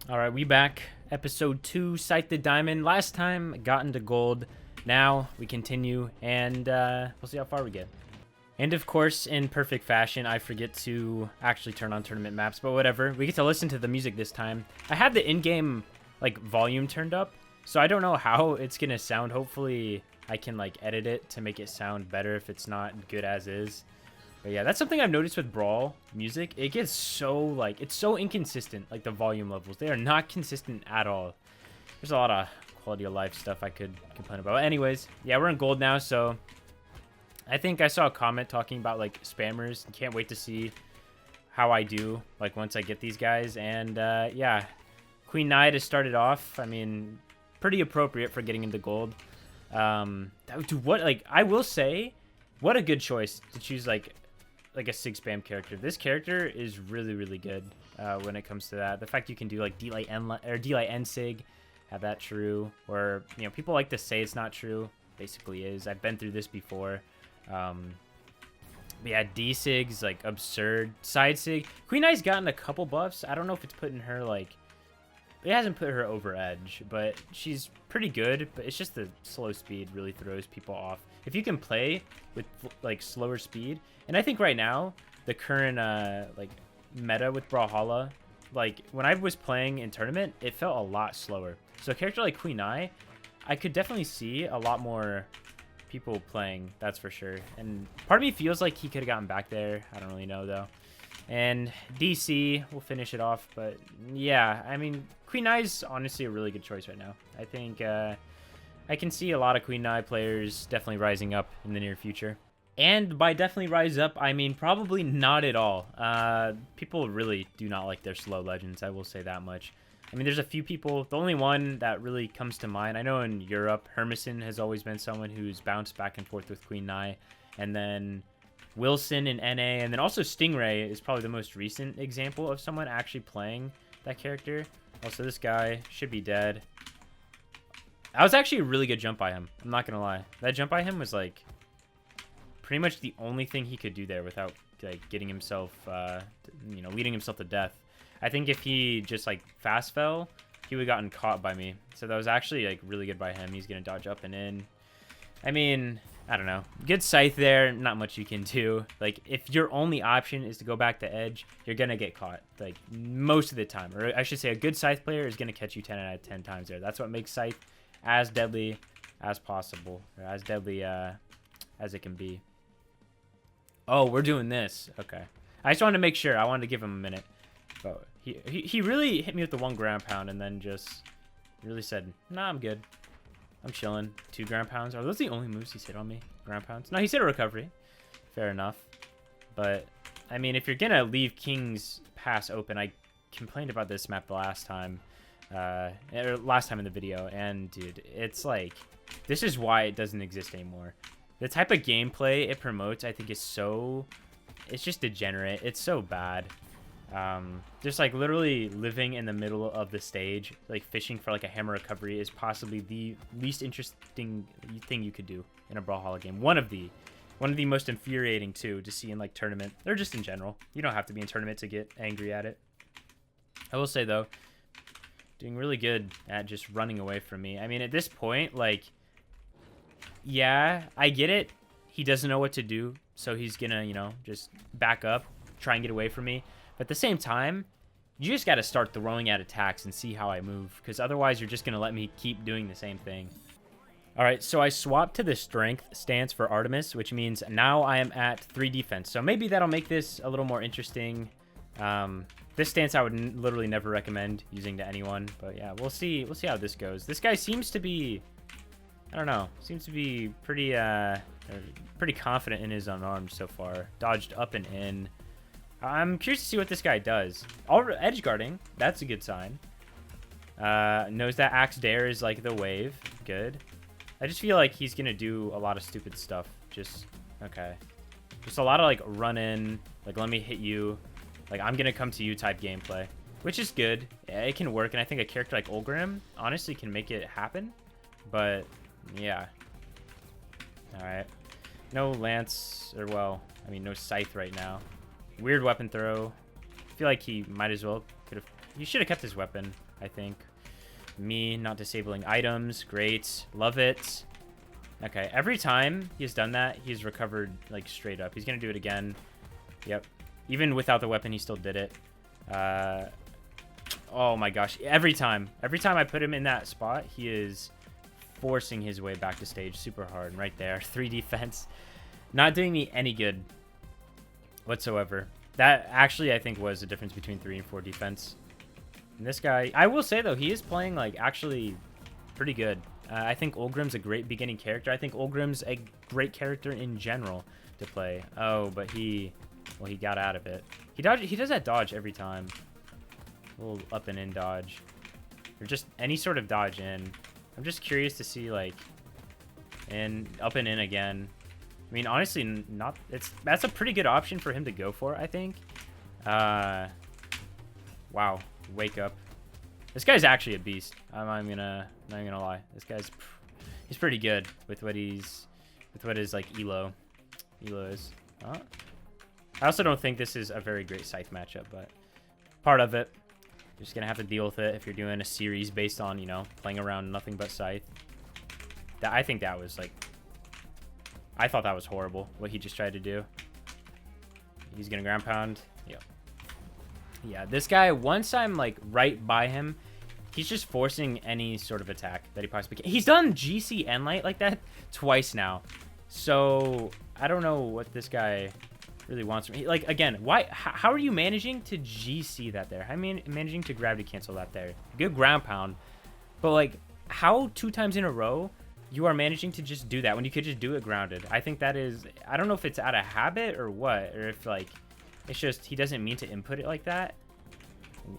All right, we back. Episode 2, Scythe the Diamond. Last time, got into gold. Now, we continue, and we'll see how far we get. And of course, in perfect fashion, I forget to actually turn on tournament maps, but whatever. We get to listen to the music this time. I had the in-game, like, volume turned up, so I don't know how it's gonna sound. Hopefully, I can, like, edit it to make it sound better if it's not good as is. But yeah, that's something I've noticed with Brawl music. It gets so, like, it's so inconsistent, like, the volume levels. They are not consistent at all. There's a lot of quality of life stuff I could complain about. But anyways, yeah, we're in gold now, so I think I saw a comment talking about, like, spammers. Can't wait to see how I do, like, once I get these guys. And, yeah, Queen Knight has started off. I mean, pretty appropriate for getting into gold. Dude, what, like, I will say, what a good choice to choose, like a sig spam character. This character is really, really good when it comes to that. The fact you can do like D-Light N sig, have that true, or you know, people like to say it's not true. Basically is. I've been through this before. But yeah, D sig's like absurd. Side sig. Queen Eye's gotten a couple buffs. I don't know if it's putting her like. It hasn't put her over edge, but she's pretty good. But it's just the slow speed really throws people off. If you can play with like slower speed, and I think right now the current like meta with Brawlhalla, like when I was playing in tournament, it felt a lot slower. So a character like Queen Eye, I could definitely see a lot more people playing. That's for sure. And part of me feels like he could have gotten back there. I don't really know though. And DC, we'll finish it off. But yeah, I mean, Queen Eye's honestly a really good choice right now. I think I can see a lot of Queen Eye players definitely rising up in the near future. And by definitely rise up, I mean probably not at all. People really do not like their slow legends, I will say that much. I mean, there's a few people. The only one that really comes to mind, I know in Europe, Hermison has always been someone who's bounced back and forth with Queen Eye. And then Wilson in NA, and then also Stingray is probably the most recent example of someone actually playing that character. Also, this guy should be dead. That was actually a really good jump by him. I'm not gonna lie. That jump by him was like pretty much the only thing he could do there without like getting himself, you know, leading himself to death. I think if he just like fast fell, he would have gotten caught by me. So that was actually like really good by him. He's gonna dodge up and in. I mean, I don't know. Good Scythe there. Not much you can do. Like if your only option is to go back to edge, you're gonna get caught like most of the time. Or I should say, a good Scythe player is gonna catch you 10 out of 10 times there. That's what makes Scythe as deadly as possible, or as deadly as it can be. Oh, we're doing this. Okay. I just wanted to make sure. I wanted to give him a minute. But he really hit me with the 1 ground pound and then just really said, nah, I'm good. I'm chilling. 2 ground pounds. Are those the only moves he's hit on me? Ground pounds? No, he said a recovery. Fair enough. But, I mean, if you're going to leave King's Pass open, I complained about this map the last time. Last time in the video, and dude, it's like, this is why it doesn't exist anymore. The type of gameplay it promotes, I think, is so, it's just degenerate. It's so bad. Just like literally living in the middle of the stage, like fishing for like a hammer recovery is possibly the least interesting thing you could do in a Brawlhalla game. One of the most infuriating too to see in like tournament, or just in general. You don't have to be in tournament to get angry at it. I will say though, doing really good at just running away from me. I mean, at this point, like, yeah, I get it. He doesn't know what to do, so he's gonna, you know, just back up, try and get away from me. But at the same time, you just gotta start throwing out attacks and see how I move, because otherwise you're just gonna let me keep doing the same thing. All right, so I swapped to the strength stance for Artemis, which means now I am at 3 defense. So maybe that'll make this a little more interesting. This stance I would literally never recommend using to anyone, but yeah, we'll see how this goes. This guy seems to be, I don't know, seems to be pretty confident in his unarmed so far. Dodged up and in. I'm curious to see what this guy does. Edge guarding, that's a good sign. Knows that Axe Dare is like the wave. Good. I just feel like he's gonna do a lot of stupid stuff. Just, okay. Just a lot of like run in, like let me hit you. Like, I'm going to come to you type gameplay, which is good. Yeah, it can work, and I think a character like Olgrim honestly can make it happen. But, yeah. Alright. No Lance, or well, I mean, no Scythe right now. Weird weapon throw. I feel like he might as well could have He should have kept his weapon, I think. Me not disabling items. Great. Love it. Okay, every time he's done that, he's recovered, like, straight up. He's going to do it again. Yep. Even without the weapon, he still did it. Oh, my gosh. Every time I put him in that spot, he is forcing his way back to stage super hard. Right there. 3 defense. Not doing me any good whatsoever. That actually, I think, was the difference between 3 and 4 defense. And this guy, I will say, though, he is playing, like, actually pretty good. I think Ulgrim's a great beginning character. I think Ulgrim's a great character in general to play. Oh, but he got out of it. He does that dodge every time. A little up and in dodge. Or just any sort of dodge in. I'm just curious to see, like, up and in again. I mean, honestly, that's a pretty good option for him to go for, I think. Wow. Wake up. This guy's actually a beast. I'm not even gonna lie. This guy's he's pretty good with what his like elo is. I also don't think this is a very great Scythe matchup, but part of it. You're just gonna have to deal with it if you're doing a series based on, you know, playing around nothing but Scythe. I think that was like, I thought that was horrible what he just tried to do. He's gonna ground pound. Yep. Yeah, this guy, once I'm, like, right by him, he's just forcing any sort of attack that he possibly can. He's done GC and light like that twice now. So, I don't know what this guy really wants from me. Like, again, how are you managing to GC that there? I mean, managing to gravity cancel that there. Good ground pound. But, like, how 2 times in a row you are managing to just do that when you could just do it grounded? I think that is, I don't know if it's out of habit or what, or if, like, it's just he doesn't mean to input it like that.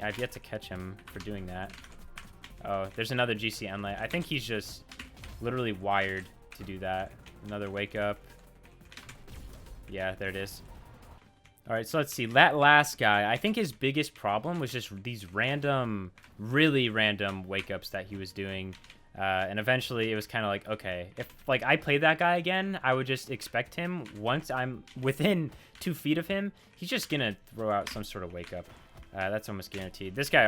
I've yet to catch him for doing that. Oh, there's another GC endlight. I think he's just literally wired to do that. Another wake up. Yeah, there it is. All right, so let's see. That last guy, I think his biggest problem was just these random, really random wake ups that he was doing. And eventually it was kind of like, okay, if like I played that guy again, I would just expect him, once I'm within 2 feet of him, he's just gonna throw out some sort of wake up. That's almost guaranteed. This guy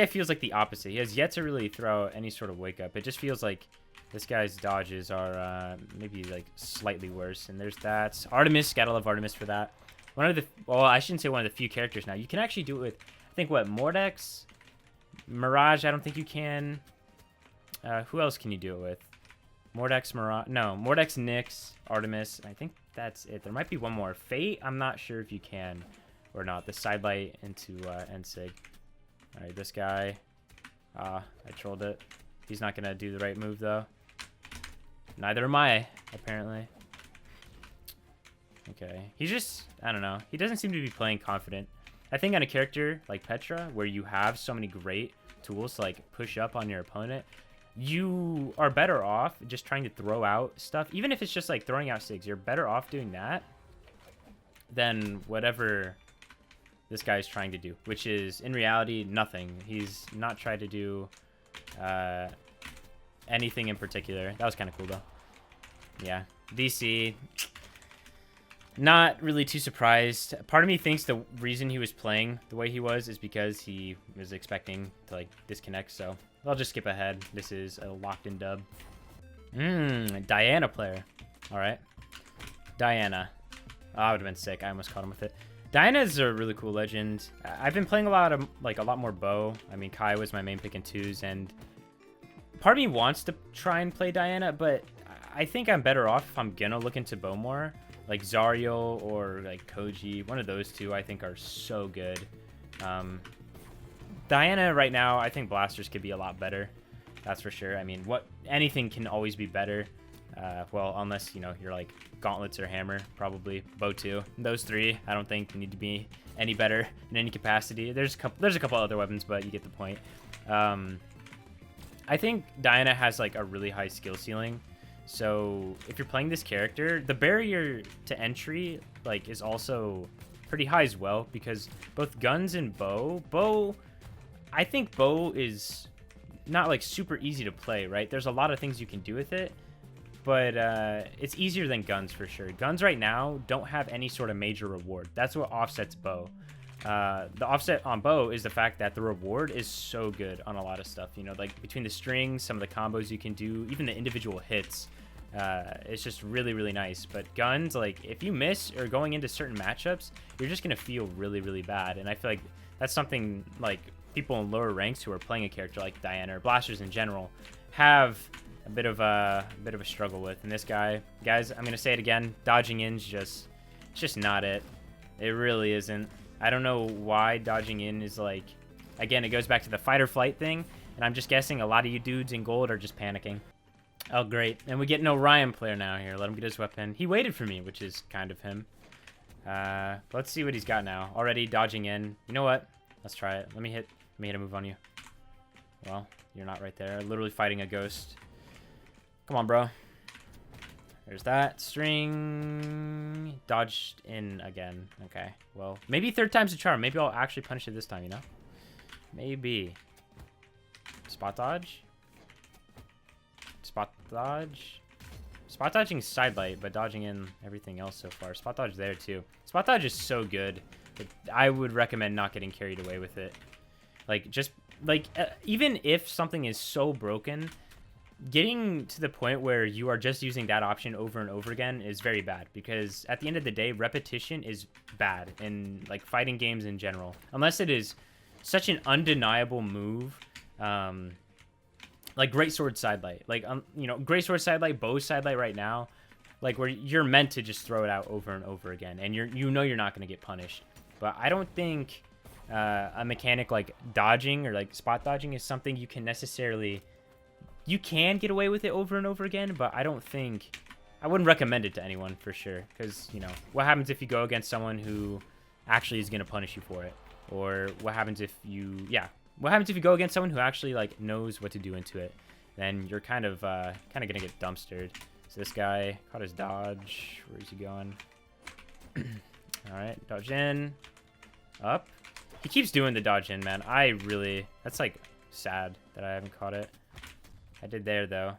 feels like the opposite. He has yet to really throw out any sort of wake up. It just feels like this guy's dodges are maybe like slightly worse. And there's that. Artemis, gotta love Artemis for that. Well, I shouldn't say one of the few characters now. You can actually do it with, I think, what, Mordex? Mirage, I don't think you can. Who else can you do it with? Mordex, Mirage. No, Mordex, Nyx, Artemis. I think that's it. There might be one more. Fate, I'm not sure if you can or not. The sidelight into Ensig. All right, this guy. I trolled it. He's not going to do the right move, though. Neither am I, apparently. Okay. He's just, I don't know. He doesn't seem to be playing confident. I think on a character like Petra, where you have so many great tools to, like, push up on your opponent, you are better off just trying to throw out stuff. Even if it's just like throwing out SIGs, you're better off doing that than whatever this guy is trying to do, which is in reality nothing. He's not tried to do anything in particular. That was kind of cool though. Yeah, DC, not really too surprised. Part of me thinks the reason he was playing the way he was is because he was expecting to like disconnect, so I'll just skip ahead. This is a locked-in dub. Diana player. All right. Diana. Oh, I would have been sick. I almost caught him with it. Diana is a really cool legend. I've been playing a lot more bow. I mean, Kai was my main pick in 2s, and part of me wants to try and play Diana, but I think I'm better off if I'm gonna look into bow more. Like Zariel or like Koji. One of those two I think are so good. Diana right now, I think blasters could be a lot better. That's for sure. I mean, anything can always be better. Well, unless, you know, you're like gauntlets or hammer, probably. Bow too. Those 3, I don't think need to be any better in any capacity. There's a couple other weapons, but you get the point. I think Diana has like a really high skill ceiling. So if you're playing this character, the barrier to entry like is also pretty high as well, because both guns and bow, I think bow is not like super easy to play, right? There's a lot of things you can do with it, but it's easier than guns for sure. Guns right now don't have any sort of major reward. That's what offsets bow. The offset on bow is the fact that the reward is so good on a lot of stuff. You know, like between the strings, some of the combos you can do, even the individual hits. It's just really, really nice. But guns, like if you miss or going into certain matchups, you're just gonna feel really, really bad. And I feel like that's something like people in lower ranks who are playing a character like Diana or blasters in general have a bit of a struggle with. And this guy, guys, I'm gonna say it again, dodging in's just, it's just not it. It really isn't. I don't know why dodging in is like, again, it goes back to the fight or flight thing, and I'm just guessing a lot of you dudes in gold are just panicking. Oh, great. And we get an Orion player now here. Let him get his weapon. He waited for me, which is kind of him. Let's see what he's got now. Already dodging in. You know what? Let's try it. Let me hit a move on you. Well, you're not right there. Literally fighting a ghost. Come on, bro. There's that. String. Dodged in again. Okay. Well, maybe third time's a charm. Maybe I'll actually punish it this time, you know? Maybe. Spot dodge. Spot dodge. Spot dodging sidelight, but dodging in everything else so far. Spot dodge there, too. Spot dodge is so good. But I would recommend not getting carried away with it. Like, just... Like, even if something is so broken... Getting to the point where you are just using that option over and over again is very bad, because at the end of the day, repetition is bad in like fighting games in general, unless it is such an undeniable move, like great sword sidelight, like you know, great sword sidelight, bow sidelight right now, like where you're meant to just throw it out over and over again, and you're not going to get punished. But I don't think a mechanic like dodging or like spot dodging is something you can necessarily. You can get away with it over and over again, but I wouldn't recommend it to anyone for sure. Because, you know, what happens if you go against someone who actually is going to punish you for it? Or what happens if you go against someone who actually, like, knows what to do into it? Then you're kind of going to get dumpstered. So this guy caught his dodge. Where is he going? Alright, dodge in. Up. He keeps doing the dodge in, man. That's, like, sad that I haven't caught it. I did there, though.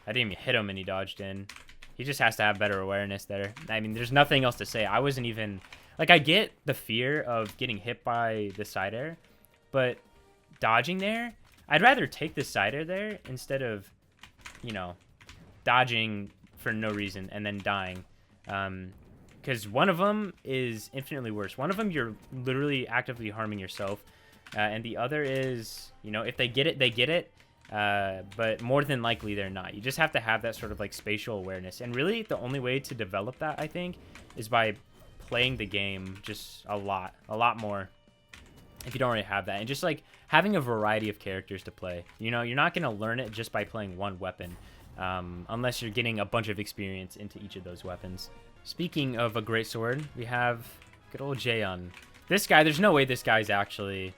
I didn't even hit him, and he dodged in. He just has to have better awareness there. I mean, there's nothing else to say. I wasn't even... Like, I get the fear of getting hit by the side air, but dodging there, I'd rather take the side air there instead of, you know, dodging for no reason and then dying. Because one of them is infinitely worse. One of them, you're literally actively harming yourself. And the other is, you know, if they get it, they get it. But more than likely they're not. You just have to have that sort of like spatial awareness, and really the only way to develop that, I think, is by playing the game just a lot more, if you don't already have that, and just like having a variety of characters to play. You know, you're not going to learn it just by playing one weapon, unless you're getting a bunch of experience into each of those weapons. Speaking of a great sword, we have good old Jaeon. This guy, there's no way this guy's actually...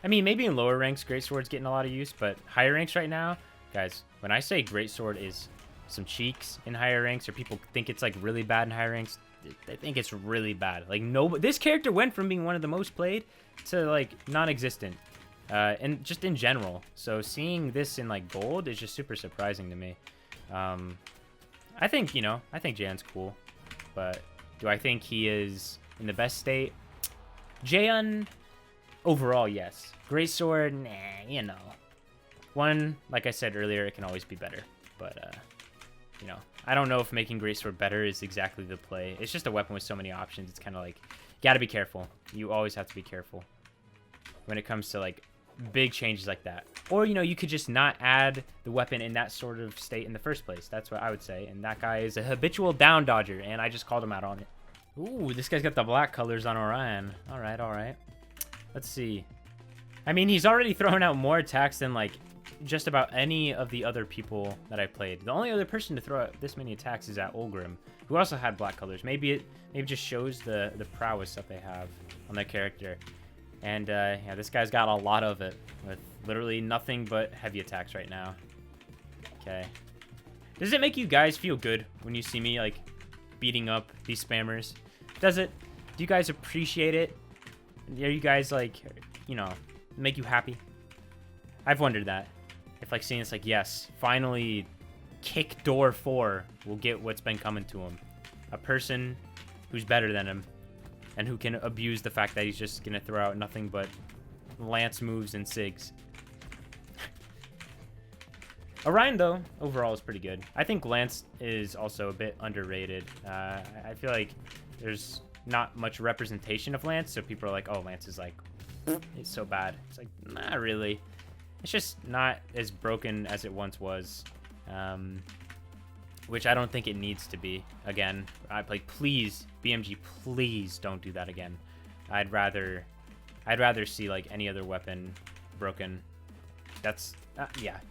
I mean, maybe in lower ranks, greatsword's getting a lot of use, but higher ranks right now, guys, when I say greatsword is some cheeks in higher ranks, or people think it's like really bad in higher ranks, they think it's really bad. Like, this character went from being one of the most played to like non-existent, and just in general. So seeing this in like gold is just super surprising to me. I think Jaeon's cool, but do I think he is in the best state? Jaeon. Overall, yes. Greatsword, nah, you know. One, like I said earlier, it can always be better. But, you know, I don't know if making Greatsword better is exactly the play. It's just a weapon with so many options. It's kind of like, you gotta be careful. You always have to be careful when it comes to, like, big changes like that. Or, you know, you could just not add the weapon in that sort of state in the first place. That's what I would say. And that guy is a habitual down dodger, and I just called him out on it. Ooh, this guy's got the black colors on Orion. All right, all right. Let's see. I mean, he's already thrown out more attacks than, like, just about any of the other people that I played. The only other person to throw out this many attacks is at Olgrim, who also had black colors. Maybe it just shows the prowess that they have on their character. And, yeah, this guy's got a lot of it, with literally nothing but heavy attacks right now. Okay. Does it make you guys feel good when you see me, like, beating up these spammers? Does it? Do you guys appreciate it? Are you guys, like, you know, make you happy? I've wondered that. If, like, seeing it's like, yes, finally, kick door 4 will get what's been coming to him. A person who's better than him. and who can abuse the fact that he's just gonna throw out nothing but Lance moves and Sigs. Orion, though, overall is pretty good. I think Lance is also a bit underrated. I feel like there's not much representation of Lance, so people are like, oh, Lance is like, it's so bad. It's like, not really. It's just not as broken as it once was, which I don't think it needs to be. Again, please, BMG, please don't do that again. I'd rather see like any other weapon broken. That's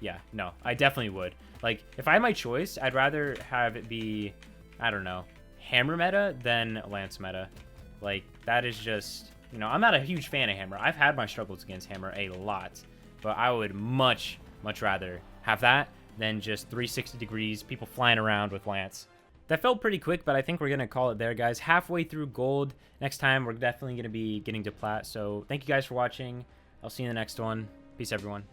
yeah, no, I definitely would. Like, if I had my choice, I'd rather have it be, I don't know, hammer meta than lance meta. Like, that is just, you know, I'm not a huge fan of hammer. I've had my struggles against hammer a lot, but I would much rather have that than just 360 degrees, people flying around with lance. That felt pretty quick, but I think we're going to call it there, guys. Halfway through gold. Next time, we're definitely going to be getting to plat. So thank you guys for watching. I'll see you in the next one. Peace, everyone.